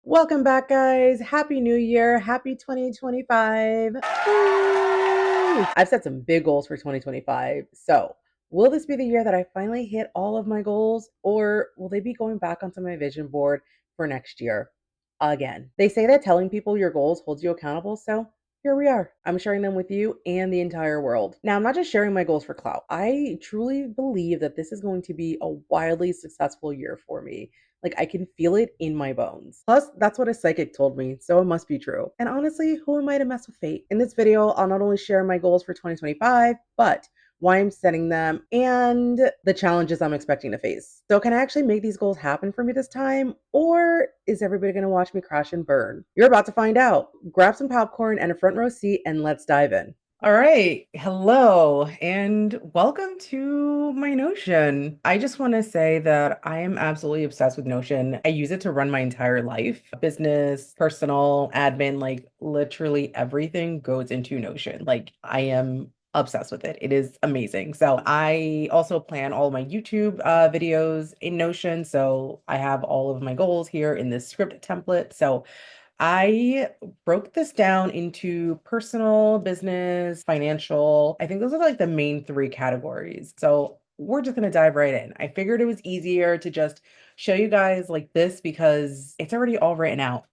Welcome back, guys. Happy New Year. Happy 2025. Woo! I've set some big goals for 2025. So, will this be the year that I finally hit all of my goals, or will they be going back onto my vision board for next year? Again, they say that telling people your goals holds you accountable. So, here we are. I'm sharing them with you and the entire world. Now, I'm not just sharing my goals for clout. I truly believe that this is going to be a wildly successful year for me. Like I can feel it in my bones. Plus, that's what a psychic told me, so it must be true. And honestly, who am I to mess with fate? In this video, I'll not only share my goals for 2025, but why I'm setting them and the challenges I'm expecting to face. So, can I actually make these goals happen for me this time? Or is everybody gonna watch me crash and burn? You're about to find out. Grab some popcorn and a front row seat, and let's dive in. All right. Hello and welcome to my Notion. I just want to say that I am absolutely obsessed with Notion. I use it to run my entire life, business, personal, admin, like literally everything goes into Notion. Like I am obsessed with it. It is amazing. So I also plan all my YouTube videos in Notion. So I have all of my goals here in this script template. So I broke this down into personal, business, financial. I think those are like the main three categories. So we're just going to dive right in. I figured it was easier to just show you guys like this because it's already all written out.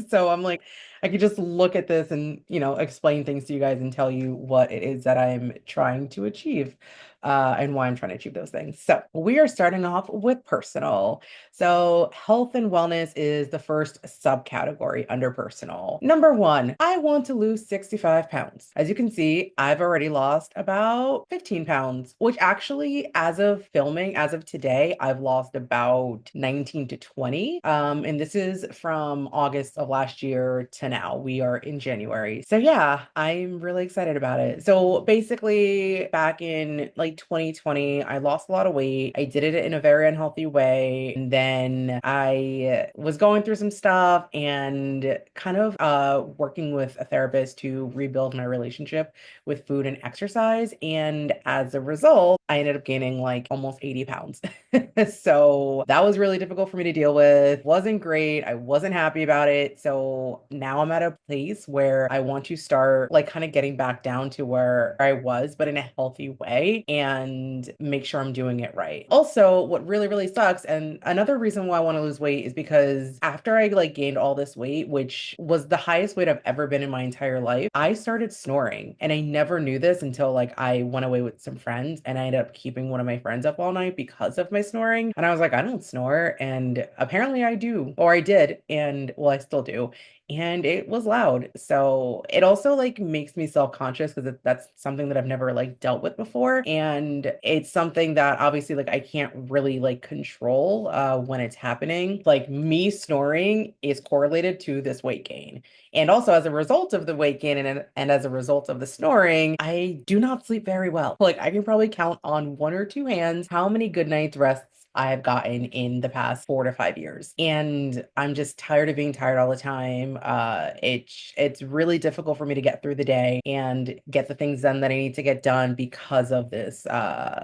So I'm like, I could just look at this and, explain things to you guys and tell you what it is that I'm trying to achieve and why I'm trying to achieve those things. So we are starting off with personal. So, health and wellness is the first subcategory under personal. Number one, I want to lose 65 pounds. As you can see, I've already lost about 15 pounds, which actually, as of filming, as of today, I've lost about 19 to 20. And this is from August of last year to now. We are in January. So, yeah, I'm really excited about it. So, basically, back in like 2020, I lost a lot of weight. I did it in a very unhealthy way. And then I was going through some stuff and kind of working with a therapist to rebuild my relationship with food and exercise. And as a result, I ended up gaining like almost 80 pounds. So that was really difficult for me to deal with. Wasn't great. I wasn't happy about it. So now I'm at a place where I want to start like kind of getting back down to where I was, but in a healthy way and make sure I'm doing it right. Also, what really, really sucks, and another reason why I want to lose weight is because after I like gained all this weight, which was the highest weight I've ever been in my entire life, I started snoring. And I never knew this until like I went away with some friends and I ended up keeping one of my friends up all night because of my snoring. And I was like, I don't snore. And apparently I do, or I did. And well, I still do, and it was loud. So it also like makes me self-conscious because that's something that I've never like dealt with before. And it's something that obviously like I can't really like control when it's happening. Like me snoring is correlated to this weight gain. And also as a result of the weight gain and as a result of the snoring, I do not sleep very well. Like I can probably count on one or two hands how many good nights rests I have gotten in the past 4 to 5 years. And I'm just tired of being tired all the time. It's really difficult for me to get through the day and get the things done that I need to get done because of this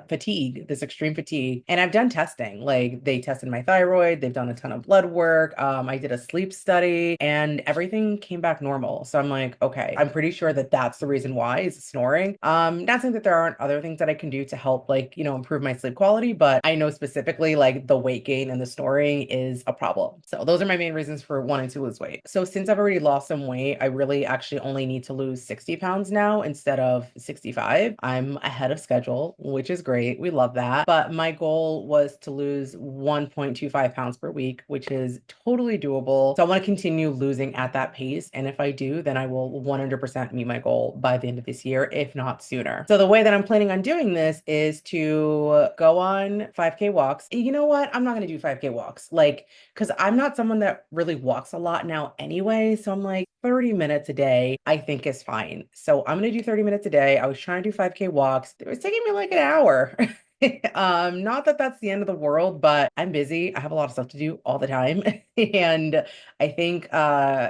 fatigue, this extreme fatigue. And I've done testing. Like they tested my thyroid, they've done a ton of blood work. I did a sleep study and everything came back normal. So I'm like, okay, I'm pretty sure that that's the reason why is snoring. Not saying that there aren't other things that I can do to help like, improve my sleep quality, but I know specifically like the weight gain and the snoring is a problem. So those are my main reasons for wanting to lose weight. So since I've already lost some weight, I really actually only need to lose 60 pounds now instead of 65. I'm ahead of schedule, which is great. We love that. But my goal was to lose 1.25 pounds per week, which is totally doable. So I want to continue losing at that pace. And if I do, then I will 100% meet my goal by the end of this year, if not sooner. So the way that I'm planning on doing this is to go on 5K walks. You know what? I'm not going to do 5K walks. Like, because I'm not someone that really walks a lot now anyway. So I'm like, 30 minutes a day, I think is fine. So I'm going to do 30 minutes a day. I was trying to do 5K walks. It was taking me like an hour. Not that that's the end of the world, but I'm busy. I have a lot of stuff to do all the time. And I think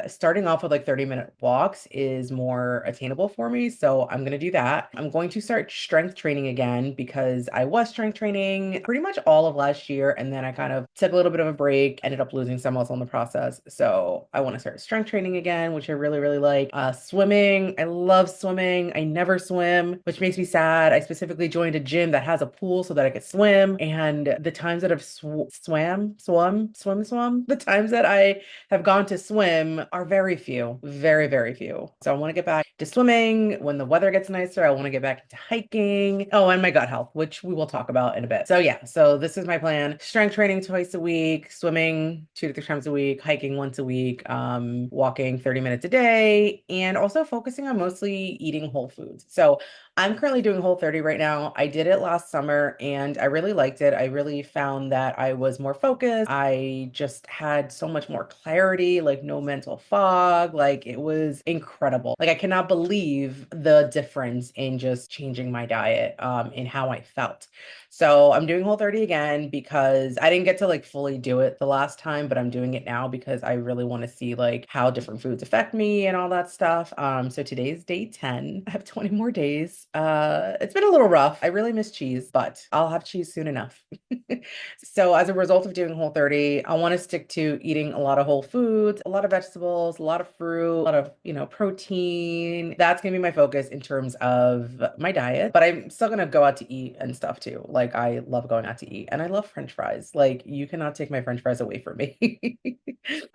starting off with like 30-minute walks is more attainable for me. So I'm going to do that. I'm going to start strength training again because I was strength training pretty much all of last year. And then I kind of took a little bit of a break, ended up losing some muscle in the process. So I want to start strength training again, which I really, really like. Swimming. I love swimming. I never swim, which makes me sad. I specifically joined a gym that has a pool so that I could swim. And the times that I've swum, the times that I have gone to swim are very few, very, very few. So I want to get back to swimming. When the weather gets nicer, I want to get back into hiking. Oh, and my gut health, which we will talk about in a bit. So yeah, so this is my plan. Strength training twice a week, swimming 2 to 3 times a week, hiking once a week, walking 30 minutes a day, and also focusing on mostly eating whole foods. So I'm currently doing Whole30 right now. I did it last summer and I really liked it. I really found that I was more focused. I just had so much more clarity, like no mental fog. Like it was incredible. Like I cannot believe the difference in just changing my diet, in how I felt. So I'm doing Whole30 again because I didn't get to like fully do it the last time, but I'm doing it now because I really want to see like how different foods affect me and all that stuff. So today's day 10. I have 20 more days. It's been a little rough. I really miss cheese, but I'll have cheese soon enough. So as a result of doing Whole30, I want to stick to eating a lot of whole foods, a lot of vegetables, a lot of fruit, a lot of, protein. That's gonna be my focus in terms of my diet, but I'm still gonna go out to eat and stuff too. Like I love going out to eat and I love French fries. Like you cannot take my French fries away from me.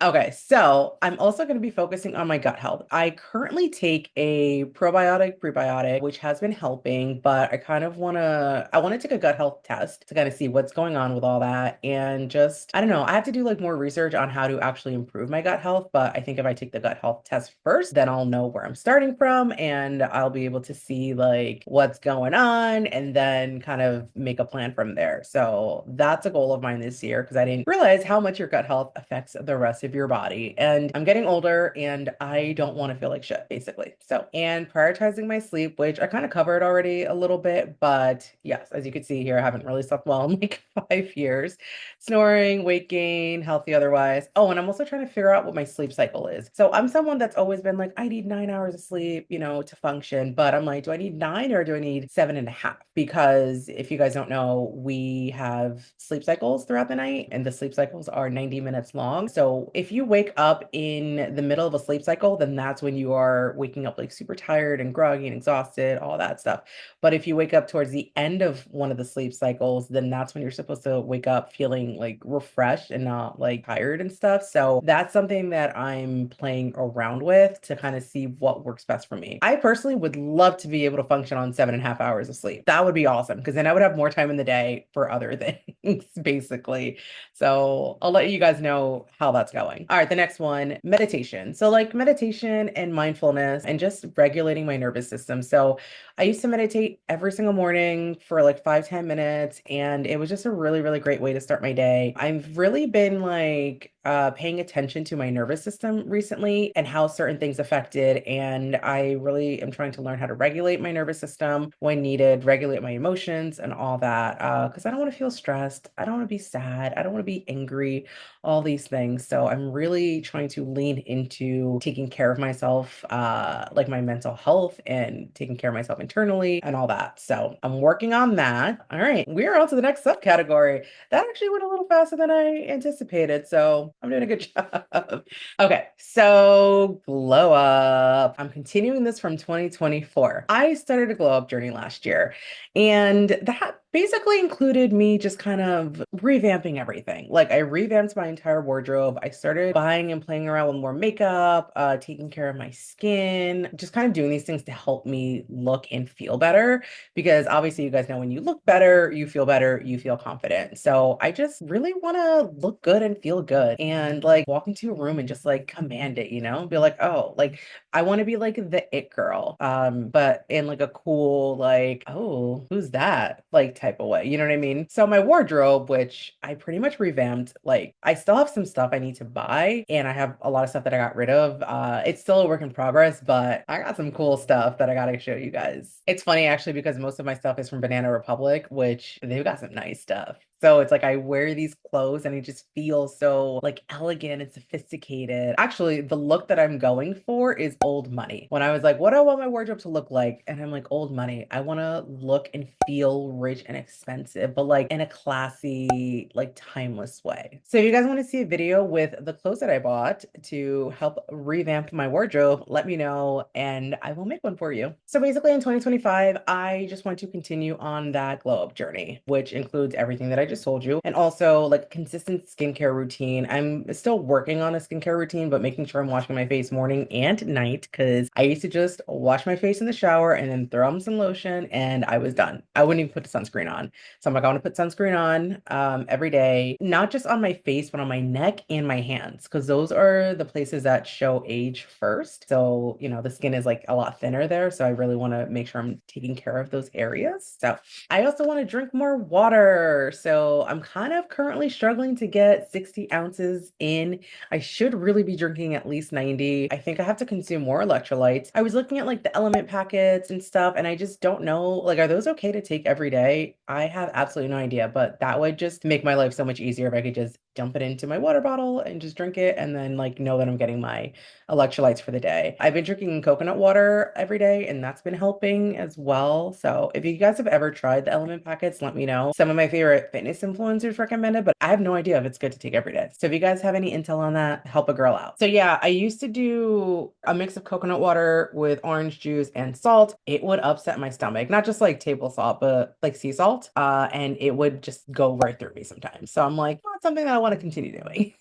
Okay, so I'm also going to be focusing on my gut health. I currently take a probiotic, prebiotic, which has been helping, but I want to take a gut health test to kind of see what's going on with all that. And just, I don't know, I have to do like more research on how to actually improve my gut health. But I think if I take the gut health test first, then I'll know where I'm starting from and I'll be able to see like what's going on and then kind of make a plan from there. So that's a goal of mine this year because I didn't realize how much your gut health affects the rest of your body. And I'm getting older and I don't want to feel like shit, basically. So, and prioritizing my sleep, which I kind of covered already a little bit, but yes, as you can see here, I haven't really slept well in like 5 years. Snoring, weight gain, healthy otherwise. Oh, and I'm also trying to figure out what my sleep cycle is. So I'm someone that's always been like, I need 9 hours of sleep, to function. But I'm like, do I need 9 or do I need 7.5? Because if you guys don't know, we have sleep cycles throughout the night, and the sleep cycles are 90 minutes long. So if you wake up in the middle of a sleep cycle, then that's when you are waking up like super tired and groggy and exhausted, all that stuff. But if you wake up towards the end of one of the sleep cycles, then that's when you're supposed to wake up feeling like refreshed and not like tired and stuff. So that's something that I'm playing around with to kind of see what works best for me. I personally would love to be able to function on 7.5 hours of sleep. That would be awesome because then I would have more time in the day for other things, basically. So I'll let you guys know how that's going. All right, the next one, meditation. So like meditation and mindfulness and just regulating my nervous system. So I used to meditate every single morning for like 5, 10 minutes, and it was just a really, really great way to start my day. I've really been like paying attention to my nervous system recently and how certain things affect it. And I really am trying to learn how to regulate my nervous system when needed, regulate my emotions and all that. Because I don't want to feel stressed. I don't want to be sad. I don't want to be angry, all these things. So I'm really trying to lean into taking care of myself, like my mental health and taking care of myself internally and all that. So I'm working on that. All right, we're on to the next subcategory. That actually went a little faster than I anticipated. So I'm doing a good job. Okay, so glow up. I'm continuing this from 2024. I started a glow up journey last year, and that basically included me just kind of revamping everything. Like I revamped my entire wardrobe. I started buying and playing around with more makeup, taking care of my skin, just kind of doing these things to help me look and feel better. Because obviously, you guys know when you look better, you feel confident. So I just really want to look good and feel good and like walk into a room and just like command it, be like, oh, like I want to be like the it girl, but in like a cool, like, oh, who's that? Like type of way. You know what I mean? So my wardrobe, which I pretty much revamped, like I still have some stuff I need to buy and I have a lot of stuff that I got rid of. It's still a work in progress, but I got some cool stuff that I gotta show you guys. It's funny actually because most of my stuff is from Banana Republic, which they've got some nice stuff. So it's like I wear these clothes and it just feels so like elegant and sophisticated. Actually, the look that I'm going for is old money. When I was like, what do I want my wardrobe to look like? And I'm like, old money. I want to look and feel rich and expensive, but like in a classy, like timeless way. So if you guys want to see a video with the clothes that I bought to help revamp my wardrobe, let me know and I will make one for you. So basically in 2025, I just want to continue on that glow up journey, which includes everything that I just told you, and also like consistent skincare routine. I'm still working on a skincare routine, but making sure I'm washing my face morning and night because I used to just wash my face in the shower and then throw on some lotion and I was done. I wouldn't even put the sunscreen on. So I'm like, I want to put sunscreen on every day, not just on my face, but on my neck and my hands, because those are the places that show age first. So, you know, the skin is like a lot thinner there. So I really want to make sure I'm taking care of those areas. So I also want to drink more water. So I'm kind of currently struggling to get 60 ounces in. I should really be drinking at least 90. I think I have to consume more electrolytes. I was looking at like the element packets and stuff, and I just don't know, like, are those okay to take every day? I have absolutely no idea, but that would just make my life so much easier if I could just dump it into my water bottle and just drink it and then like know that I'm getting my electrolytes for the day. I've been drinking coconut water every day and that's been helping as well. So if you guys have ever tried the element packets, let me know. Some of my favorite fitness influencers recommend it, but I have no idea if it's good to take every day. So if you guys have any intel on that, help a girl out. So yeah, I used to do a mix of coconut water with orange juice and salt. It would upset my stomach, not just like table salt, but like sea salt. And it would just go right through me sometimes. So I'm like, well, it's something that I want to continue doing.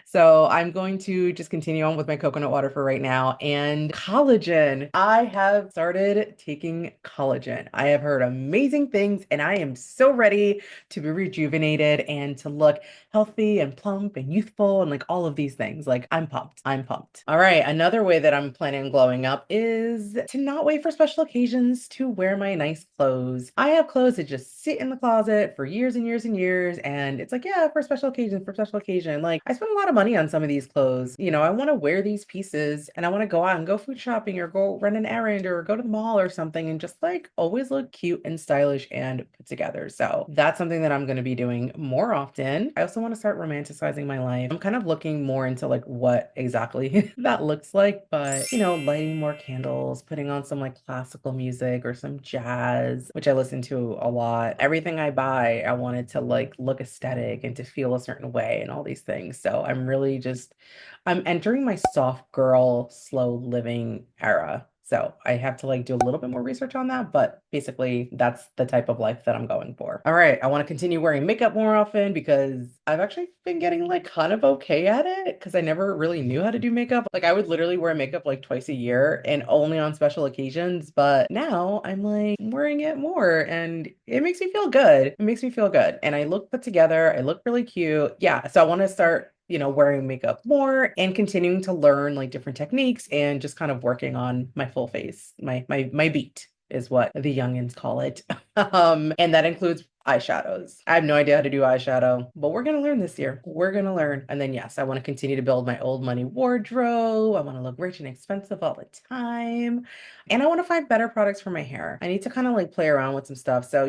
So I'm going to just continue on with my coconut water for right now. And collagen. I have started taking collagen. I have heard amazing things and I am so ready to be rejuvenated and to look healthy and plump and youthful and like all of these things. Like I'm pumped. I'm pumped. All right. Another way that I'm planning on glowing up is to not wait for special occasions to wear my nice clothes. I have clothes that just sit in the closet for years and years and years. And it's like, yeah, for special occasion, for special occasion. Like I spend a lot of money on some of these clothes. You know, I want to wear these pieces and I want to go out and go food shopping or go run an errand or go to the mall or something and just like always look cute and stylish and put together. So that's something that I'm going to be doing more often. I also want to start romanticizing my life. I'm kind of looking more into like what exactly that looks like, but you know, lighting more candles, putting on some like classical music or some jazz, which I listen to a lot. Everything I buy, I want it to like look aesthetic and to feel a certain way and all these things. So I'm really just, I'm entering my soft girl, slow living era. So I have to like do a little bit more research on that, but basically that's the type of life that I'm going for. All right, I want to continue wearing makeup more often because I've actually been getting like kind of okay at it because I never really knew how to do makeup. Like I would literally wear makeup like twice a year and only on special occasions, but now I'm like wearing it more and it makes me feel good. It makes me feel good. And I look put together, I look really cute. Yeah, so I want to start wearing makeup more and continuing to learn like different techniques and just kind of working on my full face, my beat is what the youngins call it. And that includes eyeshadows. I have no idea how to do eyeshadow, but we're gonna learn this year. We're gonna learn. And then yes, I want to continue to build my old money wardrobe. I want to look rich and expensive all the time. And I want to find better products for my hair. I need to kind of like play around with some stuff. So,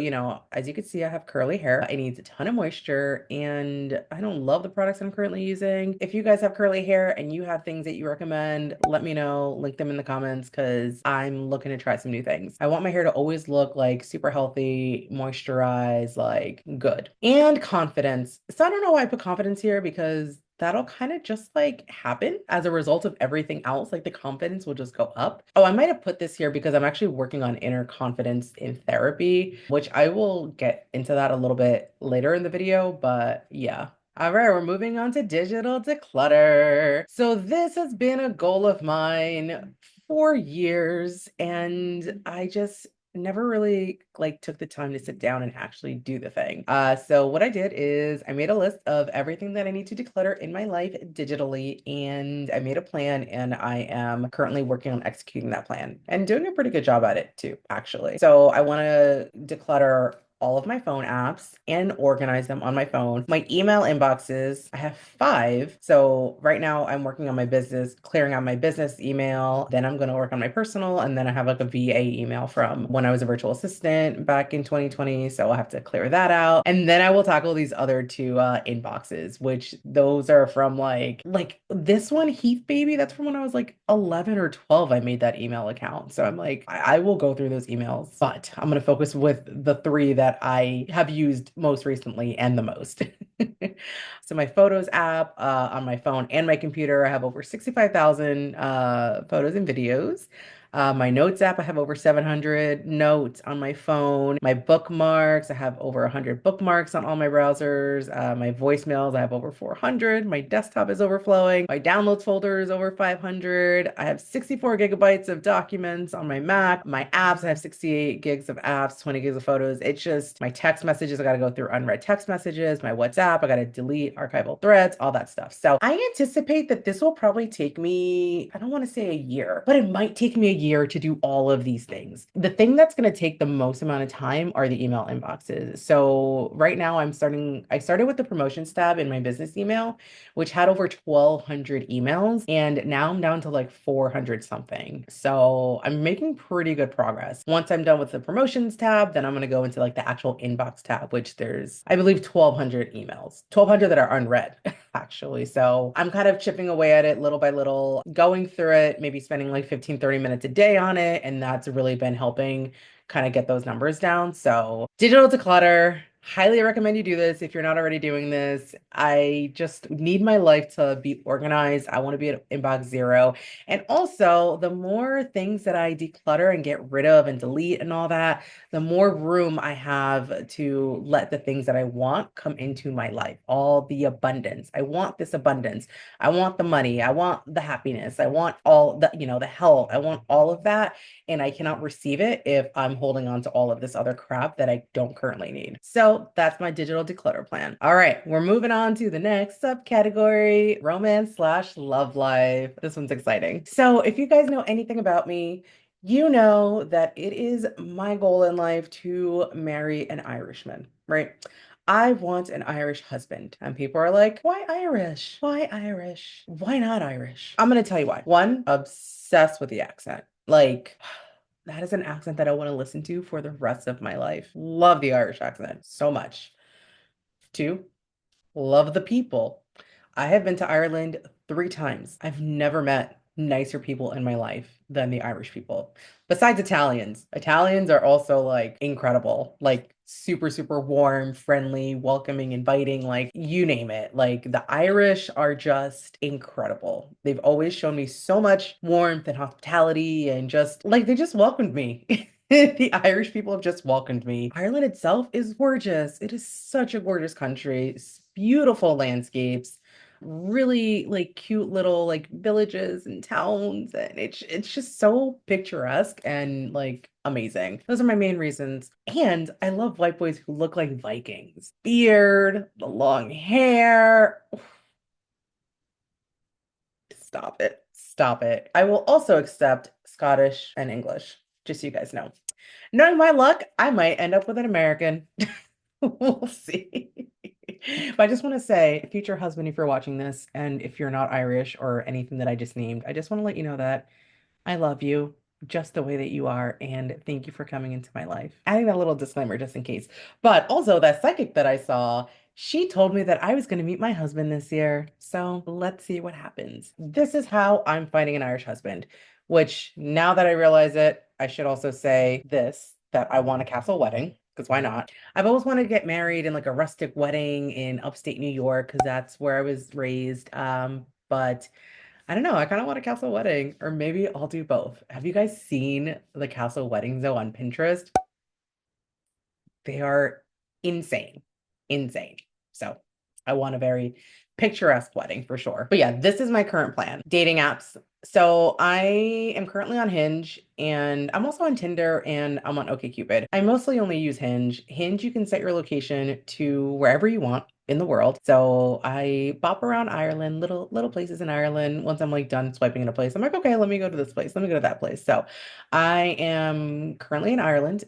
as you can see, I have curly hair. It needs a ton of moisture and I don't love the products I'm currently using. If you guys have curly hair and you have things that you recommend, let me know, link them in the comments because I'm looking to try some new things. I want my hair to always look like super healthy, moisturized, like good. And confidence. So I don't know why I put confidence here because that'll kind of just like happen as a result of everything else. Like the confidence will just go up. Oh, I might have put this here because I'm actually working on inner confidence in therapy, which I will get into that a little bit later in the video. But yeah. All right, we're moving on to digital declutter. So this has been a goal of mine for years, and I just never really like took the time to sit down and actually do the thing. So what I did is I made a list of everything that I need to declutter in my life digitally, and I made a plan, and I am currently working on executing that plan and doing a pretty good job at it too, actually. So I want to declutter all of my phone apps and organize them on my phone. My email inboxes, I have five. So right now I'm working on my business, clearing out my business email. Then I'm going to work on my personal. And then I have like a VA email from when I was a virtual assistant back in 2020. So I'll have to clear that out. And then I will tackle these other two inboxes, which those are from like this one, Heath Baby, that's from when I was like 11 or 12. I made that email account. So I'm like, I will go through those emails, but I'm going to focus with the three that I have used most recently and the most. So my photos app on my phone and my computer, I have over 65,000 photos and videos. My notes app, I have over 700 notes on my phone. My bookmarks, I have over 100 bookmarks on all my browsers. My voicemails, I have over 400. My desktop is overflowing. My downloads folder is over 500. I have 64 gigabytes of documents on my Mac. My apps, I have 68 gigs of apps, 20 gigs of photos. It's just my text messages, I got to go through unread text messages. My WhatsApp, I got to delete archival threads, all that stuff. So I anticipate that this will probably take me, I don't want to say a year, but it might take me a year to do all of these things. The thing that's going to take the most amount of time are the email inboxes. So right now I started with the promotions tab in my business email, which had over 1,200 emails, and now I'm down to like 400 something. So I'm making pretty good progress. Once I'm done with the promotions tab, then I'm going to go into like the actual inbox tab, which there's, I believe, 1,200 emails, 1,200 that are unread, actually. So I'm kind of chipping away at it little by little, going through it, maybe spending like 15, 30 minutes a day on it. And that's really been helping kind of get those numbers down. So digital declutter. Highly recommend you do this if you're not already doing this. I just need my life to be organized. I want to be at inbox zero. And also, the more things that I declutter and get rid of and delete and all that, the more room I have to let the things that I want come into my life. All the abundance. I want this abundance. I want the money. I want the happiness. I want all the, the health. I want all of that. And I cannot receive it if I'm holding on to all of this other crap that I don't currently need. So that's my digital declutter plan. All right, we're moving on to the next subcategory, romance slash love life. This one's exciting. So if you guys know anything about me, you know that it is my goal in life to marry an Irishman, right? I want an Irish husband. And people are like, why Irish? Why Irish? Why not Irish? I'm going to tell you why. One, obsessed with the accent. Like, that is an accent that I want to listen to for the rest of my life. Love the Irish accent so much. Two, love the people. I have been to Ireland 3 times. I've never met nicer people in my life than the Irish people. Besides Italians. Italians are also like incredible, like super, super warm, friendly, welcoming, inviting, like you name it. Like the Irish are just incredible. They've always shown me so much warmth and hospitality, and just like they just welcomed me. The Irish people have just welcomed me. Ireland itself is gorgeous. It is such a gorgeous country. Beautiful landscapes, really like cute little like villages and towns, and it's just so picturesque and like amazing. Those are my main reasons. And I love white boys who look like Vikings. Beard, the long hair. Stop it. Stop it. I will also accept Scottish and English, just so you guys know. Knowing my luck, I might end up with an American. We'll see. But I just want to say, future husband, if you're watching this, and if you're not Irish or anything that I just named, I just want to let you know that I love you just the way that you are, and thank you for coming into my life. Adding that little disclaimer just in case. But also, that psychic that I saw, she told me that I was going to meet my husband this year. So let's see what happens. This is how I'm finding an Irish husband, which now that I realize it, I should also say this, that I want a castle wedding. Because why not? I've always wanted to get married in like a rustic wedding in upstate New York because that's where I was raised. But I don't know. I kind of want a castle wedding, or maybe I'll do both. Have you guys seen the castle weddings though on Pinterest? They are insane, insane. So I want a very picturesque wedding for sure. But yeah, this is my current plan. Dating apps. So I am currently on Hinge and I'm also on Tinder and I'm on OkCupid. I mostly only use Hinge. Hinge, you can set your location to wherever you want in the world. So I bop around Ireland, little places in Ireland. Once I'm like done swiping in a place, I'm like, okay, let me go to this place. Let me go to that place. So I am currently in Ireland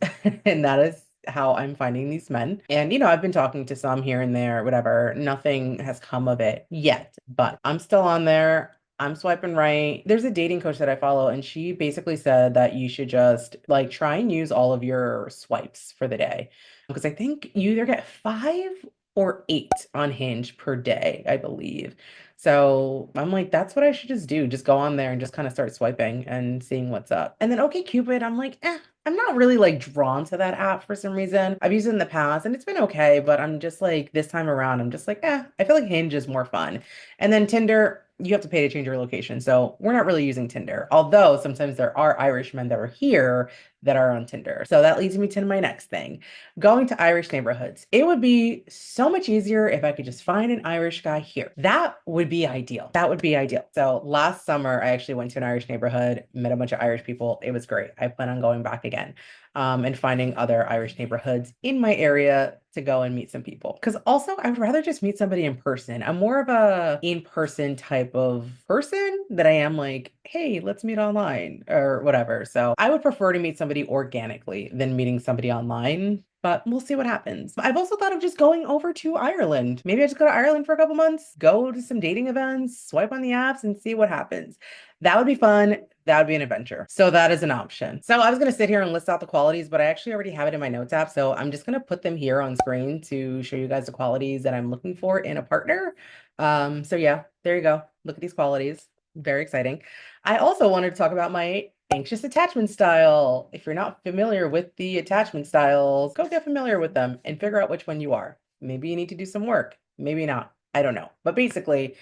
and that is how I'm finding these men. And I've been talking to some here and there, whatever. Nothing has come of it yet, but I'm still on there. I'm swiping right. There's a dating coach that I follow, and she basically said that you should just like try and use all of your swipes for the day. Because I think you either get 5 or 8 on Hinge per day, I believe. So I'm like, that's what I should just do. Just go on there and just kind of start swiping and seeing what's up. And then OkCupid, I'm like, I'm not really like drawn to that app for some reason. I've used it in the past and it's been okay, but I'm just like this time around, I'm just like, I feel like Hinge is more fun. And then Tinder, you have to pay to change your location. So we're not really using Tinder. Although sometimes there are Irishmen that are here that are on Tinder. So that leads me to my next thing. Going to Irish neighborhoods. It would be so much easier if I could just find an Irish guy here. That would be ideal. That would be ideal. So last summer, I actually went to an Irish neighborhood, met a bunch of Irish people. It was great. I plan on going back again. And finding other Irish neighborhoods in my area to go and meet some people. Because also, I'd rather just meet somebody in person. I'm more of a in-person type of person that I am like, hey, let's meet online or whatever. So I would prefer to meet somebody organically than meeting somebody online. But we'll see what happens. I've also thought of just going over to Ireland. Maybe I just go to Ireland for a couple months, go to some dating events, swipe on the apps, and see what happens. That would be fun. That would be an adventure. So that is an option. So I was going to sit here and list out the qualities, but I actually already have it in my notes app. So I'm just going to put them here on screen to show you guys the qualities that I'm looking for in a partner. So yeah, there you go. Look at these qualities. Very exciting. I also wanted to talk about my anxious attachment style. If you're not familiar with the attachment styles, go get familiar with them and figure out which one you are. Maybe you need to do some work. Maybe not. I don't know. But basically,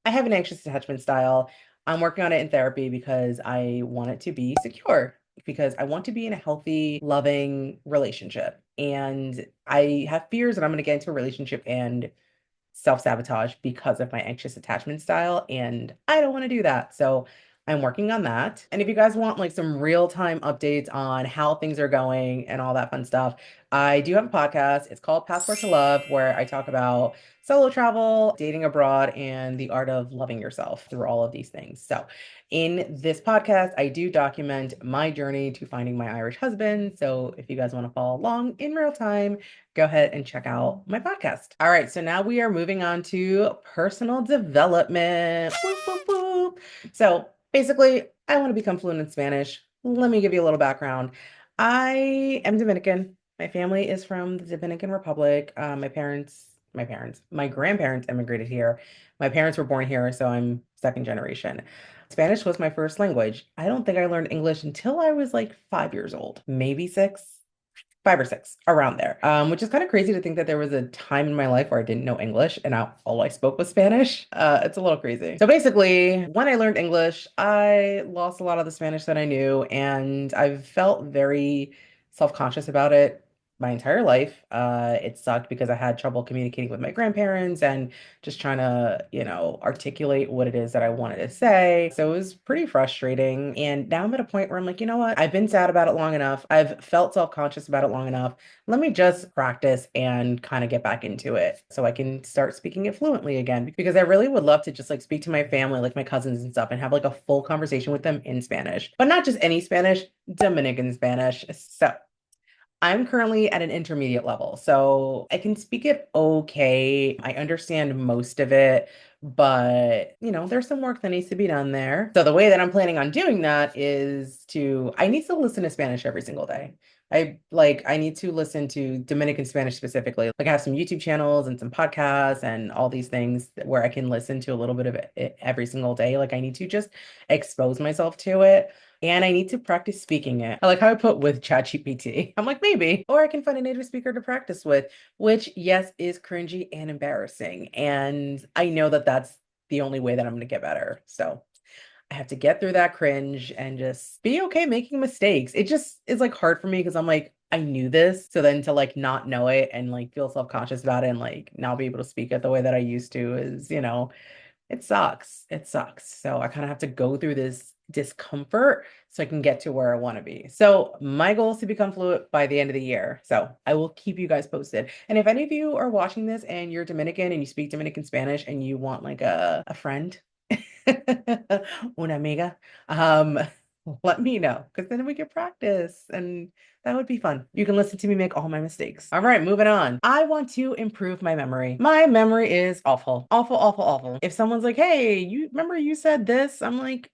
I have an anxious attachment style. I'm working on it in therapy because I want it to be secure, because I want to be in a healthy, loving relationship. And I have fears that I'm going to get into a relationship and self-sabotage because of my anxious attachment style, and I don't want to do that. So I'm working on that. And if you guys want like some real-time updates on how things are going and all that fun stuff, I do have a podcast. It's called Passport to Love, where I talk about solo travel, dating abroad, and the art of loving yourself through all of these things. So in this podcast, I do document my journey to finding my Irish husband. So if you guys want to follow along in real time, go ahead and check out my podcast. All right, so now we are moving on to personal development. Whoop, whoop, whoop. So basically, I want to become fluent in Spanish. Let me give you a little background. I am Dominican. My family is from the Dominican Republic. My grandparents immigrated here. My parents were born here, so I'm second generation. Spanish was my first language. I don't think I learned English until I was like 5 years old, maybe 6. 5 or 6, around there. Which is kind of crazy to think that there was a time in my life where I didn't know English and all I spoke was Spanish. It's a little crazy. So basically, when I learned English, I lost a lot of the Spanish that I knew, and I've felt very self-conscious about it my entire life. It sucked because I had trouble communicating with my grandparents and just trying to, articulate what it is that I wanted to say. So it was pretty frustrating. And now I'm at a point where I'm like, you know what? I've been sad about it long enough. I've felt self-conscious about it long enough. Let me just practice and kind of get back into it so I can start speaking it fluently again. Because I really would love to just like speak to my family, like my cousins and stuff, and have like a full conversation with them in Spanish, but not just any Spanish, Dominican Spanish. So I'm currently at an intermediate level, so I can speak it okay. I understand most of it, but there's some work that needs to be done there. So the way that I'm planning on doing that is I need to listen to Spanish every single day. I need to listen to Dominican Spanish specifically. Like I have some YouTube channels and some podcasts and all these things where I can listen to a little bit of it every single day. Like I need to just expose myself to it. And I need to practice speaking it. I like how I put with ChatGPT. I'm like, maybe. Or I can find a native speaker to practice with, which, yes, is cringy and embarrassing. And I know that that's the only way that I'm going to get better. So I have to get through that cringe and just be okay making mistakes. It just is like hard for me because I'm like, I knew this. So then to like not know it and like feel self-conscious about it and like not be able to speak it the way that I used to is, It sucks. It sucks. So I kind of have to go through this discomfort so I can get to where I want to be. So my goal is to become fluent by the end of the year. So I will keep you guys posted. And if any of you are watching this and you're Dominican and you speak Dominican Spanish and you want like a friend, una amiga, um, let me know because then we can practice and that would be fun. You can listen to me make all my mistakes. All right, moving on. I want to improve my memory. My memory is awful, awful, awful, awful. If someone's like, hey, you remember you said this? I'm like,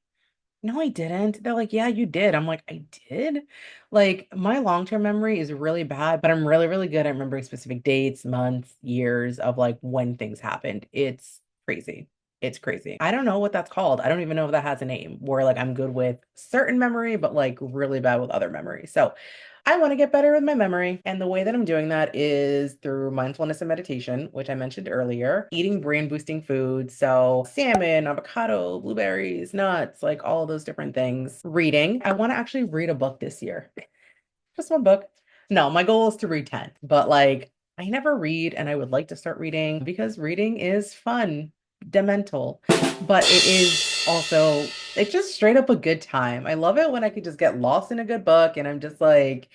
no, I didn't. They're like, yeah, you did. I'm like, I did. Like, my long-term memory is really bad, but I'm really, really good at remembering specific dates, months, years of like when things happened. It's crazy. It's crazy. I don't know what that's called. I don't even know if that has a name where like I'm good with certain memory, but like really bad with other memory. So I want to get better with my memory. And the way that I'm doing that is through mindfulness and meditation, which I mentioned earlier, eating brain boosting foods. So salmon, avocado, blueberries, nuts, like all of those different things. Reading. I want to actually read a book this year. Just one book. No, my goal is to read 10, but like I never read and I would like to start reading because reading is fun, demental, but it is also, it's just straight up a good time. I love it when I could just get lost in a good book and I'm just like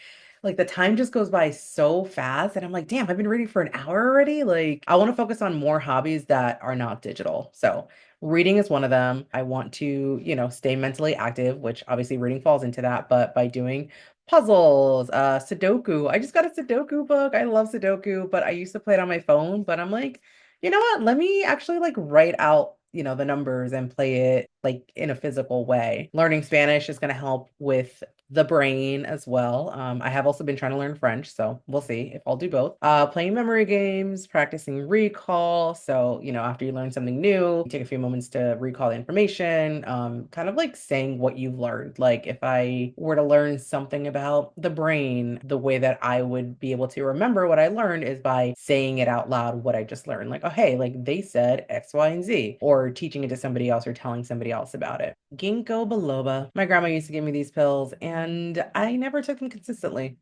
the time just goes by so fast and I'm like, damn, I've been reading for an hour already. Like I want to focus on more hobbies that are not digital. So reading is one of them. I want to, stay mentally active, which obviously reading falls into that, but by doing puzzles, Sudoku. I just got a Sudoku book. I love Sudoku, but I used to play it on my phone, but I'm like, you know what? Let me actually like write out, the numbers and play it like in a physical way. Learning Spanish is going to help with the brain as well. I have also been trying to learn French, so we'll see if I'll do both. Playing memory games, practicing recall. So, after you learn something new, you take a few moments to recall the information, kind of like saying what you've learned. Like if I were to learn something about the brain, the way that I would be able to remember what I learned is by saying it out loud, what I just learned. Like, oh, hey, like they said X, Y, and Z, or teaching it to somebody else or telling somebody else about it. Ginkgo biloba. My grandma used to give me these pills and I never took them consistently.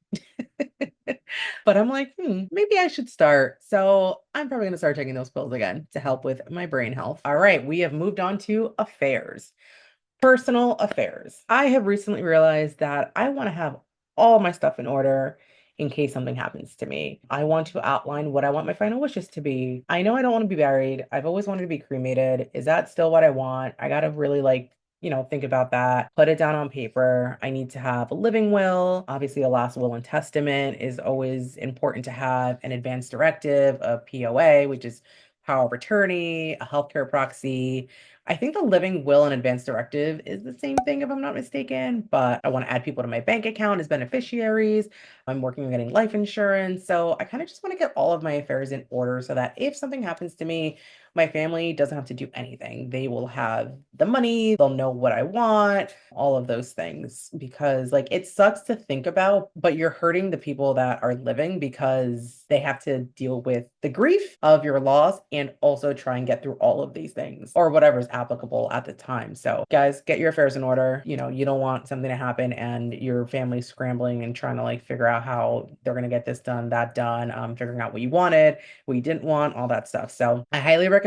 But I'm like, maybe I should start. So I'm probably going to start taking those pills again to help with my brain health. All right, we have moved on to affairs. Personal affairs. I have recently realized that I want to have all my stuff in order in case something happens to me. I want to outline what I want my final wishes to be. I know I don't want to be buried. I've always wanted to be cremated. Is that still what I want? I got to really like think about that, put it down on paper. I need to have a living will. Obviously, a last will and testament is always important to have, an advance directive, a POA, which is power of attorney, a healthcare proxy. I think the living will and advance directive is the same thing if I'm not mistaken, but I want to add people to my bank account as beneficiaries. I'm working on getting life insurance. So I kind of just want to get all of my affairs in order so that if something happens to me, my family doesn't have to do anything. They will have the money, they'll know what I want, all of those things. Because, like, it sucks to think about, but you're hurting the people that are living because they have to deal with the grief of your loss and also try and get through all of these things or whatever's applicable at the time. So, guys, get your affairs in order. You don't want something to happen and your family's scrambling and trying to like figure out how they're going to get this done, that done, figuring out what you wanted, what you didn't want, all that stuff. So, I highly recommend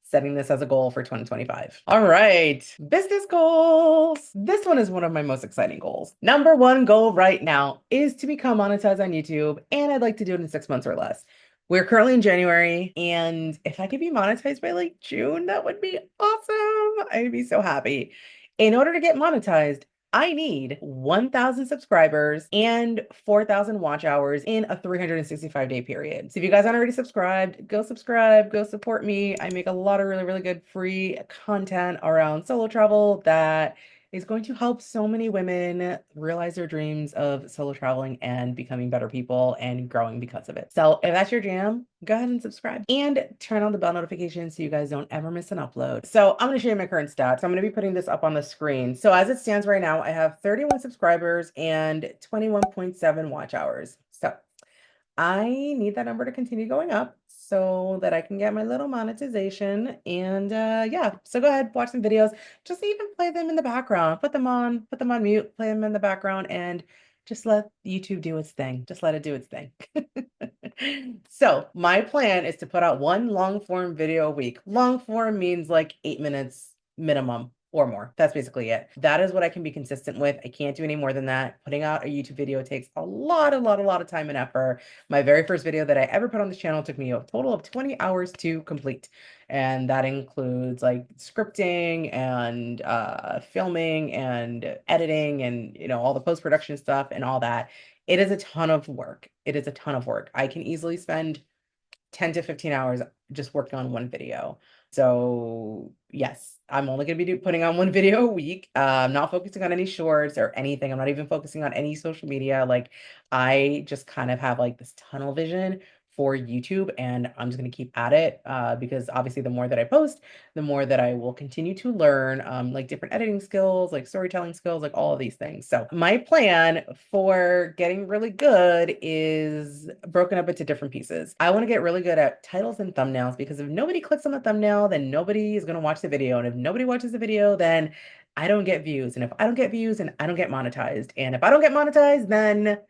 setting this as a goal for 2025. All right, business goals. This one is one of my most exciting goals. Number one goal right now is to become monetized on YouTube, and I'd like to do it in 6 months or less. We're currently in January, and if I could be monetized by like June, that would be awesome. I'd be so happy. In order to get monetized, I need 1,000 subscribers and 4,000 watch hours in a 365-day period. So if you guys aren't already subscribed, go subscribe, go support me. I make a lot of really, really good free content around solo travel that is going to help so many women realize their dreams of solo traveling and becoming better people and growing because of it. So if that's your jam, go ahead and subscribe and turn on the bell notifications so you guys don't ever miss an upload. So I'm going to show you my current stats. I'm going to be putting this up on the screen. So as it stands right now, I have 31 subscribers and 21.7 watch hours. So I need that number to continue going up so that I can get my little monetization. And yeah, so go ahead, watch some videos. Just even play them in the background. Put them on mute, play them in the background, and just let YouTube do its thing. Just let it do its thing. So my plan is to put out one long form video a week. Long form means like 8 minutes minimum or more. That's basically it. That is what I can be consistent with. I can't do any more than that. Putting out a YouTube video takes a lot of time and effort. My very first video that I ever put on this channel took me a total of 20 hours to complete. And that includes like scripting and filming and editing and all the post-production stuff and all that. It is a ton of work. It is a ton of work. I can easily spend 10 to 15 hours just working on one video. So yes, I'm only going to be putting on one video a week. I'm not focusing on any shorts or anything. I'm not even focusing on any social media. Like I just kind of have like this tunnel vision for YouTube, and I'm just going to keep at it because obviously the more that I post, the more that I will continue to learn like different editing skills, like storytelling skills, like all of these things. So my plan for getting really good is broken up into different pieces. I want to get really good at titles and thumbnails because if nobody clicks on the thumbnail, then nobody is going to watch the video. And if nobody watches the video, then I don't get views. And if I don't get views, then I don't get monetized. And if I don't get monetized, then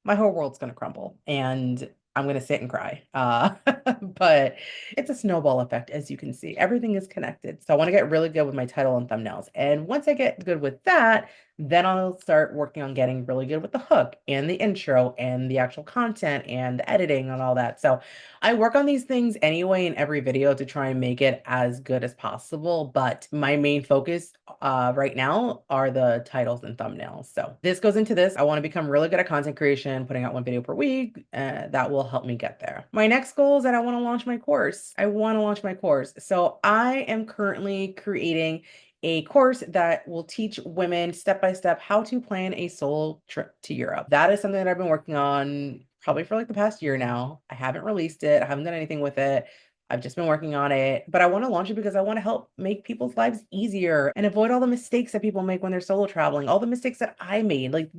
my whole world's going to crumble and I'm going to sit and cry. But it's a snowball effect, as you can see. Everything is connected. So I want to get really good with my title and thumbnails. And once I get good with that, then I'll start working on getting really good with the hook and the intro and the actual content and the editing and all that. So I work on these things anyway in every video to try and make it as good as possible. But my main focus right now are the titles and thumbnails. So this goes into this. I want to become really good at content creation, putting out one video per week. That will help me get there. My next goal is that I want to launch my course. I want to launch my course. So I am currently creating a course that will teach women step by step how to plan a solo trip to Europe. That is something that I've been working on probably for like the past year now. I haven't released it. I haven't done anything with it. I've just been working on it, but I want to launch it because I want to help make people's lives easier and avoid all the mistakes that people make when they're solo traveling, all the mistakes that I made. Like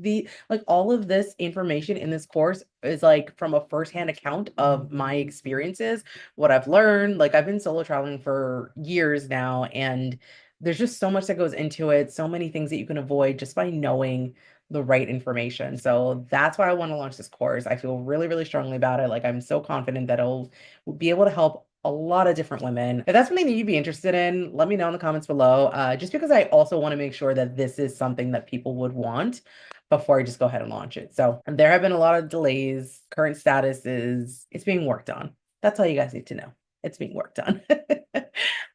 all of this information in this course is like from a firsthand account of my experiences, what I've learned. Like I've been solo traveling for years now, and there's just so much that goes into it, so many things that you can avoid just by knowing the right information. So that's why I want to launch this course. I feel really, really strongly about it. Like I'm so confident that it'll be able to help a lot of different women. If that's something that you'd be interested in, let me know in the comments below. Just because I also want to make sure that this is something that people would want before I just go ahead and launch it. So there have been a lot of delays. Current status is it's being worked on. That's all you guys need to know. It's being worked on.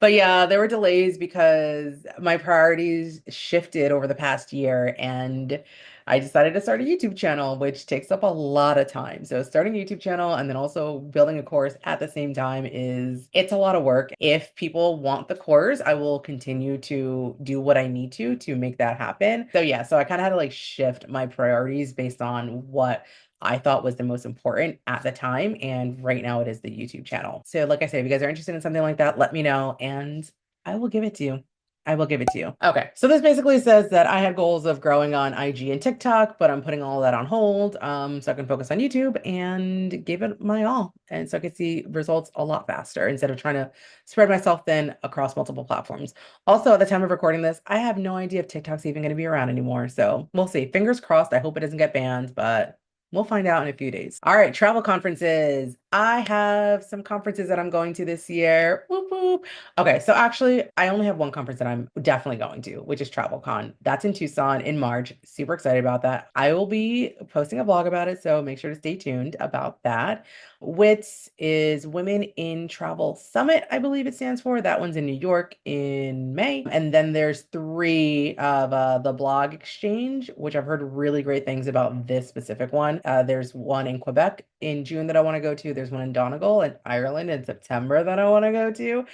But yeah, there were delays because my priorities shifted over the past year and I decided to start a YouTube channel, which takes up a lot of time. So starting a YouTube channel and then also building a course at the same time it's a lot of work. If people want the course, I will continue to do what I need to make that happen. So yeah, so I kind of had to like shift my priorities based on what I thought was the most important at the time. And right now it is the YouTube channel. So like I said, if you guys are interested in something like that, let me know and I will give it to you. I will give it to you. Okay, so this basically says that I had goals of growing on IG and TikTok, but I'm putting all that on hold so I can focus on YouTube and give it my all. And so I can see results a lot faster instead of trying to spread myself thin across multiple platforms. Also, at the time of recording this, I have no idea if TikTok's even going to be around anymore. So we'll see. Fingers crossed. I hope it doesn't get banned, but we'll find out in a few days. All right, travel conferences. I have some conferences that I'm going to this year. Whoop, whoop. Okay, so actually, I only have one conference that I'm definitely going to, which is TravelCon. That's in Tucson in March. Super excited about that. I will be posting a vlog about it, so make sure to stay tuned about that. WITS is Women in Travel Summit, I believe it stands for. That one's in New York in May. And then there's three of the Blog Exchange, which I've heard really great things about this specific one. There's one in Quebec in June that I want to go to. There's one in Donegal in Ireland in September that I want to go to.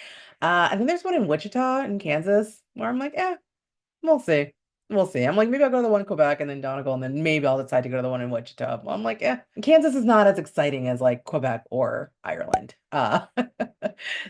And then there's one in Wichita in Kansas where I'm like, we'll see. We'll see. I'm like, maybe I'll go to the one in Quebec and then Donegal, and then maybe I'll decide to go to the one in Wichita. Well, I'm like, Kansas is not as exciting as like Quebec or Ireland.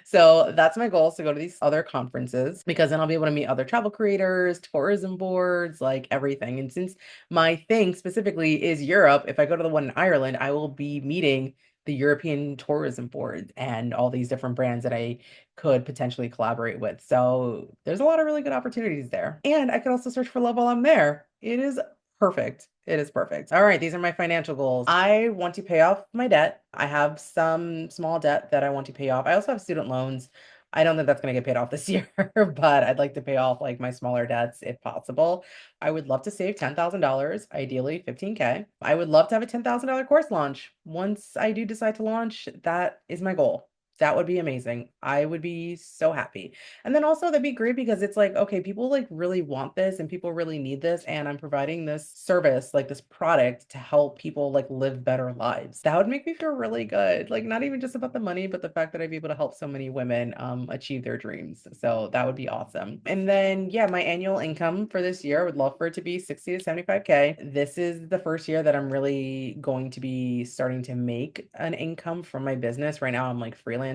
So that's my goal is to go to these other conferences because then I'll be able to meet other travel creators, tourism boards, like everything. And since my thing specifically is Europe, if I go to the one in Ireland, I will be meeting the European Tourism Board and all these different brands that I could potentially collaborate with. So there's a lot of really good opportunities there. And I could also search for love while I'm there. It is perfect. It is perfect. All right, these are my financial goals. I want to pay off my debt. I have some small debt that I want to pay off. I also have student loans. I don't think that's going to get paid off this year, but I'd like to pay off like my smaller debts if possible. I would love to save $10,000, ideally 15K. I would love to have a $10,000 course launch. Once I do decide to launch, that is my goal. That would be amazing. I would be so happy. And then also that'd be great because it's like, okay, people like really want this and people really need this. And I'm providing this service, like this product to help people like live better lives. That would make me feel really good. Like not even just about the money, but the fact that I'd be able to help so many women achieve their dreams. So that would be awesome. And then yeah, my annual income for this year, I would love for it to be 60 to 75K. This is the first year that I'm really going to be starting to make an income from my business. Right now I'm like freelancing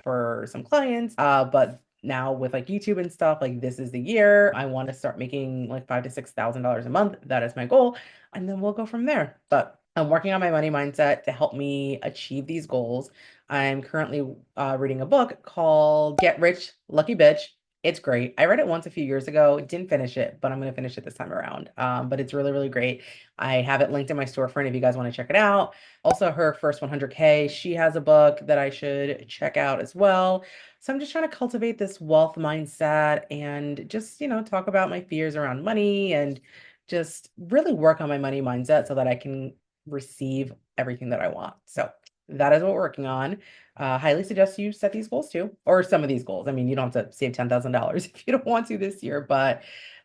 for some clients, but now with like YouTube and stuff, like this is the year I want to start making like $5,000 to $6,000 a month. That is my goal. And then we'll go from there. But I'm working on my money mindset to help me achieve these goals. I'm currently reading a book called Get Rich, Lucky Bitch. It's great. I read it once a few years ago, didn't finish it, but I'm going to finish it this time around. But it's really, really great. I have it linked in my storefront if you guys want to check it out. Also, her first 100K, she has a book that I should check out as well. So I'm just trying to cultivate this wealth mindset and just, talk about my fears around money and just really work on my money mindset so that I can receive everything that I want. So that is what we're working on. Highly suggest you set these goals too, or some of these goals. I mean, you don't have to save $10,000 if you don't want to this year, but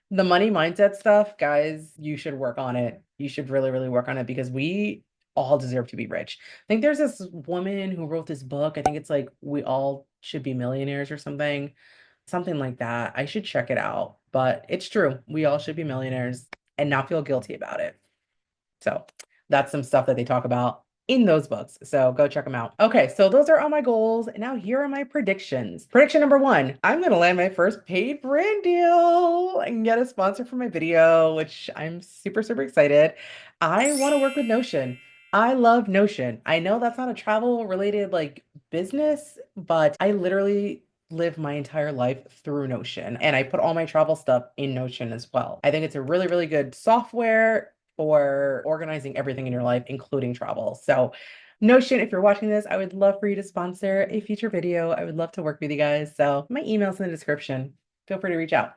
the money mindset stuff, guys, you should work on it. You should really, really work on it because we all deserve to be rich. I think there's this woman who wrote this book. I think it's like We All Should Be Millionaires or something like that. I should check it out, but it's true. We all should be millionaires and not feel guilty about it. So that's some stuff that they talk about in those books. So go check them out. Okay, so those are all my goals. And now here are my predictions. Prediction number one, I'm going to land my first paid brand deal and get a sponsor for my video, which I'm super, super excited. I want to work with Notion. I love Notion. I know that's not a travel related like business, but I literally live my entire life through Notion and I put all my travel stuff in Notion as well. I think it's a really, really good software for organizing everything in your life, including travel. So Notion, if you're watching this, I would love for you to sponsor a future video. I would love to work with you guys. So my email's in the description. Feel free to reach out.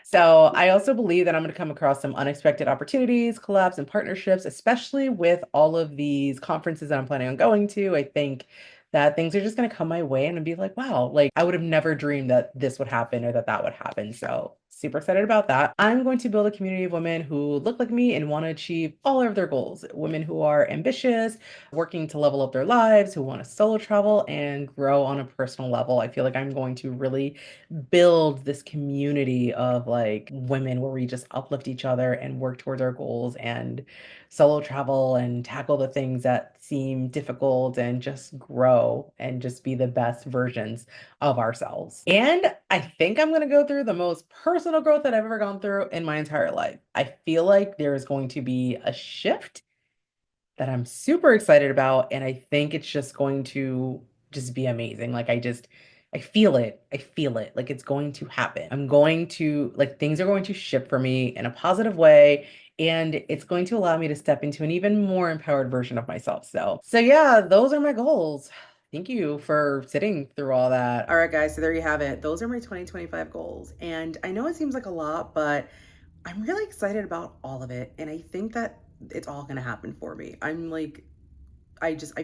So I also believe that I'm going to come across some unexpected opportunities, collabs, and partnerships, especially with all of these conferences that I'm planning on going to. I think that things are just going to come my way and I'd be like, wow, like I would have never dreamed that this would happen or that that would happen. So super excited about that. I'm going to build a community of women who look like me and want to achieve all of their goals. Women who are ambitious, working to level up their lives, who want to solo travel and grow on a personal level. I feel like I'm going to really build this community of like women where we just uplift each other and work towards our goals and solo travel and tackle the things that seem difficult and just grow and just be the best versions of ourselves. And I think I'm going to go through the most personal growth that I've ever gone through in my entire life. I feel like there is going to be a shift that I'm super excited about. And I think it's just going to just be amazing. I feel it. I feel it. Like it's going to happen. I'm going to, like, things are going to shift for me in a positive way. And it's going to allow me to step into an even more empowered version of myself. So yeah, those are my goals. Thank you for sitting through all that. All right, guys. So there you have it. Those are my 2025 goals. And I know it seems like a lot, but I'm really excited about all of it. And I think that it's all going to happen for me. I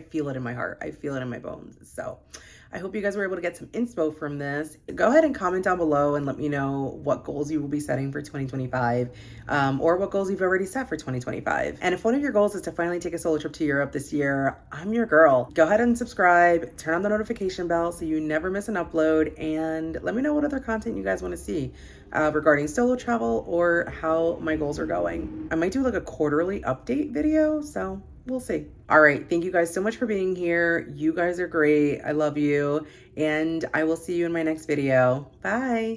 feel it in my heart. I feel it in my bones. So I hope you guys were able to get some inspo from this. Go ahead and comment down below and let me know what goals you will be setting for 2025, or what goals you've already set for 2025. And if one of your goals is to finally take a solo trip to Europe this year, I'm your girl. Go ahead and subscribe, turn on the notification bell so you never miss an upload, and let me know what other content you guys want to see regarding solo travel or how my goals are going. I might do like a quarterly update video, so we'll see. All right. Thank you guys so much for being here. You guys are great. I love you. And I will see you in my next video. Bye.